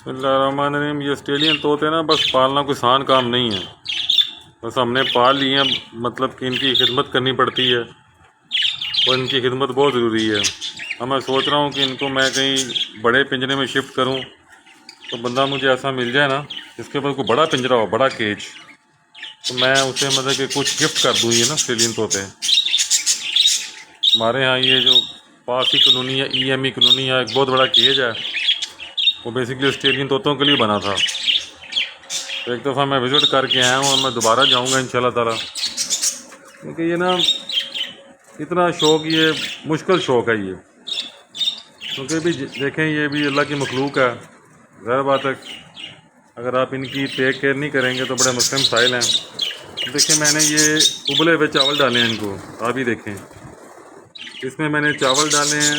بسم اللہ الرحمن الرحیم۔ یہ آسٹریلین طوطے نا بس پالنا کوئی آسان کام نہیں ہے، بس ہم نے پال لیے ہیں، مطلب کہ ان کی خدمت کرنی پڑتی ہے اور ان کی خدمت بہت ضروری ہے۔ اب میں سوچ رہا ہوں کہ ان کو میں کہیں بڑے پنجرے میں شفٹ کروں، تو بندہ مجھے ایسا مل جائے نا جس کے پاس کوئی بڑا پنجرا ہو، بڑا کیج، تو میں اسے مطلب کہ کچھ گفٹ کر دوں۔ یہ نا آسٹریلین طوطے ہمارے ہاں یہ جو پاس ہی کالونی ہے، ای ایم ای کالونی ہے، ایک بہت بڑا کیج ہے، وہ بیسکلی آسٹریلین طوطوں کے لیے بنا تھا۔ تو ایک دفعہ میں وزٹ کر کے آیا ہوں اور میں دوبارہ جاؤں گا انشاءاللہ تعالیٰ، کیونکہ یہ نا اتنا شوق، یہ مشکل شوق ہے یہ، کیونکہ بھی دیکھیں یہ بھی اللہ کی مخلوق ہے، ظاہر بات ہے اگر آپ ان کی ٹیک کیئر نہیں کریں گے تو بڑے مسئلے مسائل ہیں۔ دیکھیں میں نے یہ ابلے ہوئے چاول ڈالے ہیں ان کو، آپ ہی دیکھیں اس میں نے چاول ڈالے ہیں،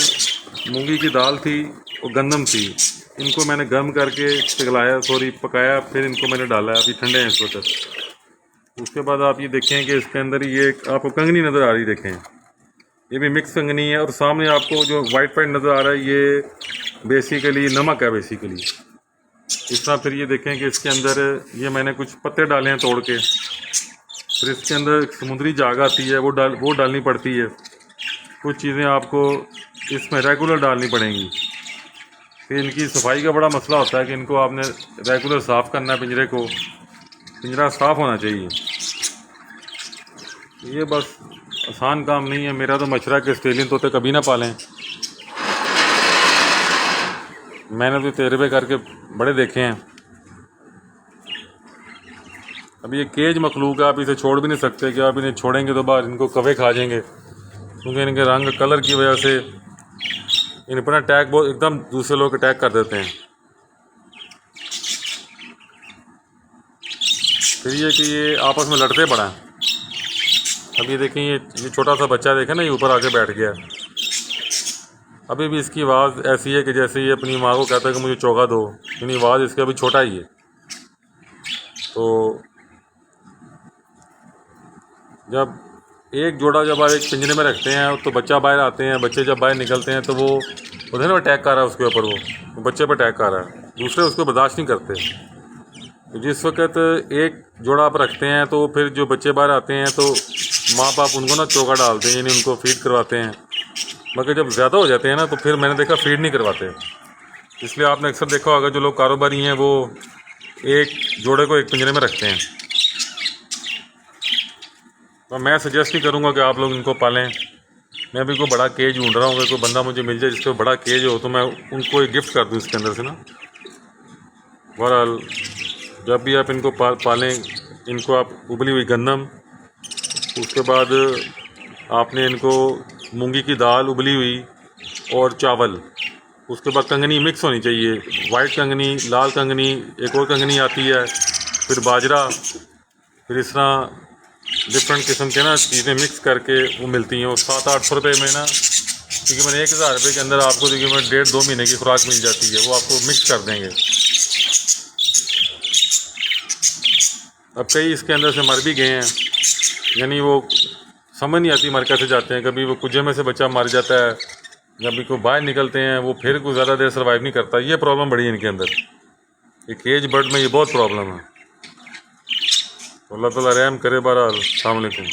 مونگی کی دال تھی اور گندم تھی، ان کو میں نے گرم کر کے پگھلایا، پکایا، پھر ان کو میں نے ڈالا ہے، ابھی ٹھنڈے ہیں اس وقت۔ اس کے بعد آپ یہ دیکھیں کہ اس کے اندر یہ آپ کو کنگنی نظر آ رہی، دیکھیں یہ بھی مکس کنگنی ہے، اور سامنے آپ کو جو وائٹ نظر آ رہا ہے یہ بیسیکلی نمک ہے بیسیکلی۔ اس طرح پھر یہ دیکھیں کہ اس کے اندر یہ میں نے کچھ پتے ڈالے ہیں توڑ کے، پھر اس کے اندر ایک سمندری جاگ آتی ہے، وہ ڈالنی پڑتی ہے، کچھ چیزیں آپ کو اس میں ریگولر ڈالنی پڑیں گی۔ پھر ان کی صفائی کا بڑا مسئلہ ہوتا ہے کہ ان کو آپ نے ریگولر صاف کرنا ہے، پنجرے کو، پنجرہ صاف ہونا چاہیے۔ یہ بس آسان کام نہیں ہے، میرا تو مشورہ ہے کہ آسٹریلین طوطے کبھی نہ پالیں۔ میں نے تو تجربے کر کے بڑے دیکھے ہیں۔ اب یہ کیج مخلوق ہے، آپ اسے چھوڑ بھی نہیں سکتے کہ آپ انہیں چھوڑیں گے تو باہر ان کو کوے کھا جائیں گے، کیونکہ ان کے رنگ کلر کی وجہ سے ان پر اٹیک بہت ایک دم دوسرے لوگ اٹیک کر دیتے ہیں۔ پھر یہ کہ یہ آپس میں لڑتے بڑا ہیں۔ اب یہ دیکھیں یہ چھوٹا سا بچہ دیکھیں نا، یہ اوپر آ کے بیٹھ گیا، ابھی بھی اس کی آواز ایسی ہے کہ جیسے یہ اپنی ماں کو کہتا ہے کہ مجھے چوگا دو، یعنی آواز اس کا ابھی چھوٹا ہی ہے۔ تو جب ایک جوڑا جب آپ ایک پنجرے میں رکھتے ہیں تو بچہ باہر آتے ہیں، بچے جب باہر نکلتے ہیں تو وہ ادھر نا اٹیک کر رہا ہے اس کے اوپر، وہ بچے پہ اٹیک کر رہا ہے، دوسرے اس کو برداشت نہیں کرتے۔ تو جس وقت ایک جوڑا آپ رکھتے ہیں تو پھر جو بچے باہر آتے ہیں تو ماں باپ ان کو نا چوگا ڈالتے ہیں، یعنی ان کو فیڈ کرواتے ہیں، مگر جب زیادہ ہو جاتے ہیں نا تو پھر میں نے دیکھا فیڈ نہیں کرواتے۔ اس لیے آپ نے اکثر دیکھا ہوگا جو لوگ کاروباری ہیں وہ ایک جوڑے کو ایک پنجرے میں رکھتے ہیں۔ تو میں سجیسٹ نہیں کروں گا کہ آپ لوگ ان کو پالیں۔ میں بھی کوئی بڑا کیج ڈھونڈ رہا ہوں، اگر کوئی بندہ مجھے مل جائے جس کو بڑا کیج ہو تو میں ان کو ایک گفٹ کر دوں اس کے اندر سے نا۔ بہرحال جب بھی آپ ان کو پالیں، ان کو آپ ابلی ہوئی گندم، اس کے بعد آپ نے ان کو مونگی کی دال ابلی ہوئی اور چاول، اس کے بعد کنگنی مکس ہونی چاہیے، وائٹ کنگنی، لال کنگنی، ایک اور کنگنی آتی ہے، پھر باجرہ، پھر اس طرح ڈفرینٹ قسم کے نا چیزیں مکس کر کے وہ ملتی ہیں۔ وہ 700-800 روپے میں نا تقریباً 1000 روپے کے اندر آپ کو تقریباً 1.5-2 مہینے کی خوراک مل جاتی ہے، وہ آپ کو مکس کر دیں گے۔ اب کئی اس کے اندر سے مر بھی گئے ہیں، یعنی وہ سمجھ نہیں آتی مر کیسے جاتے ہیں، کبھی وہ کجے میں سے بچہ مر جاتا ہے، جب کو باہر نکلتے ہیں وہ پھر کوئی زیادہ دیر سروائیو نہیں کرتا۔ یہ پرابلم بڑی ہے ان کے اندر، یہ کیج برڈ میں یہ بہت پرابلم ہے۔ اللہ تعالیٰ رحم کرے۔ بہرحال السلام علیکم۔